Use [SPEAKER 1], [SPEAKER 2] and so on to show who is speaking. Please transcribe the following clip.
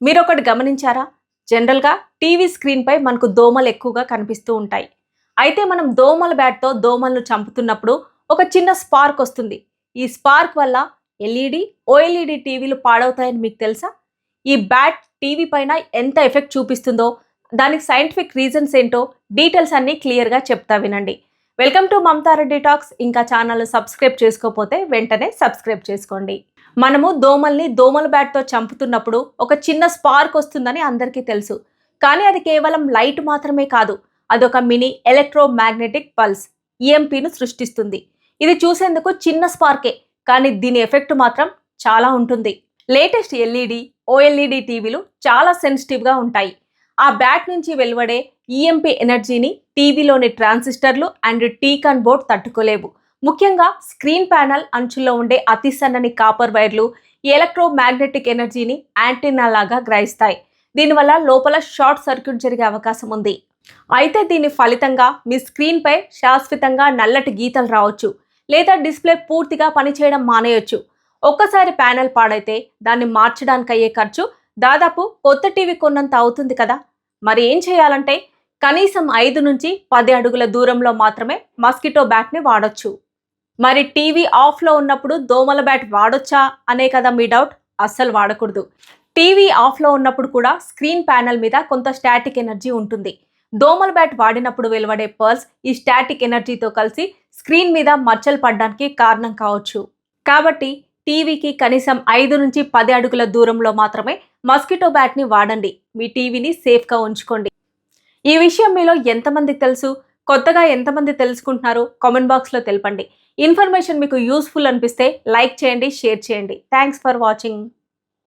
[SPEAKER 1] మీరొకటి గమనించారా? జనరల్‌గా టీవీ స్క్రీన్‌పై మనకు దోమలు ఎక్కువగా కనిపిస్తూ ఉంటాయి. అయితే మనం దోమల బ్యాట్‌తో దోమలను చంపుతున్నప్పుడు ఒక చిన్న స్పార్క్ వస్తుంది. ఈ స్పార్క్ వల్ల ఎల్ఈడీ, ఓఎల్ఈడీ టీవీలు పాడవుతాయని మీకు తెలుసా? ఈ బ్యాట్ టీవీ పైన ఎంత ఎఫెక్ట్ చూపిస్తుందో, దానికి సైంటిఫిక్ రీజన్స్ ఏంటో డీటెయిల్స్ అన్నీ క్లియర్‌గా చెప్తా వినండి. Welcome to Mamata Reddy talks. ఇంకా ఛానల్‌ని సబ్స్క్రైబ్ చేసుకోకపోతే వెంటనే సబ్స్క్రైబ్ చేసుకోండి. మనము దోమల్ని దోమల బ్యాట్‌తో చంపుతున్నప్పుడు ఒక చిన్న స్పార్క్ వస్తుందని అందరికీ తెలుసు. కానీ అది కేవలం లైట్ మాత్రమే కాదు. అదొక మినీ ఎలక్ట్రోమాగ్నెటిక్ పల్స్ ఈఎంపీను సృష్టిస్తుంది. ఇది చూసేందుకు చిన్న స్పార్కే, కానీ దీని ఎఫెక్ట్ మాత్రం చాలా ఉంటుంది. లేటెస్ట్ ఎల్ఈడి, ఓఎల్ఈడి టీవీలు చాలా సెన్సిటివ్‌గా ఉంటాయి. ఆ బ్యాట్ నుంచి వెలువడే ఈఎంపీ ఎనర్జీని టీవీలోని ట్రాన్సిస్టర్లు అండ్ టీకాన్ బోర్డ్ తట్టుకోలేవు. ముఖ్యంగా స్క్రీన్ ప్యానల్ అంచుల్లో ఉండే అతి సన్నని కాపర్ వైర్లు ఈ ఎలక్ట్రోమాగ్నెటిక్ ఎనర్జీని యాంటీనా లాగా గ్రహిస్తాయి. దీనివల్ల లోపల షార్ట్ సర్క్యూట్ జరిగే అవకాశం ఉంది. అయితే దీని ఫలితంగా మీ స్క్రీన్పై శాశ్వతంగా నల్లటి గీతలు రావచ్చు, లేదా డిస్ప్లే పూర్తిగా పనిచేయడం మానేయొచ్చు. ఒక్కసారి ప్యానెల్ పాడైతే దాన్ని మార్చడానికి అయ్యే ఖర్చు దాదాపు కొత్త టీవీ కొన్నంత అవుతుంది కదా. మరి ఏం చేయాలంటే కనీసం 5 నుంచి 10 అడుగుల దూరంలో మాత్రమే మస్కిటో బ్యాట్ని వాడొచ్చు. మరి టీవీ ఆఫ్లో ఉన్నప్పుడు దోమల బ్యాట్ వాడొచ్చా అనే కదా మీ డౌట్. అస్సలు వాడకూడదు. టీవీ ఆఫ్లో ఉన్నప్పుడు కూడా స్క్రీన్ ప్యానెల్ మీద కొంత స్టాటిక్ ఎనర్జీ ఉంటుంది. దోమల బ్యాట్ వాడినప్పుడు వెలువడే పర్ల్స్ ఈ స్టాటిక్ ఎనర్జీతో కలిసి స్క్రీన్ మీద మచ్చలు పడడానికి కారణం కావచ్చు. కాబట్టి టీవీకి కనీసం 5 నుంచి 10 అడుగుల దూరంలో మాత్రమే మస్కిటో బ్యాట్ని వాడండి. మీ టీవీని సేఫ్గా ఉంచుకోండి. ఈ విషయం మీలో ఎంతమందికి తెలుసు? కొత్తగా ఎంతమంది తెలుసుకుంటున్నారో కామెంట్ బాక్స్లో తెలపండి. ఇన్ఫర్మేషన్ మీకు యూస్ఫుల్ అనిపిస్తే లైక్ చేయండి, షేర్ చేయండి. Thanks for watching.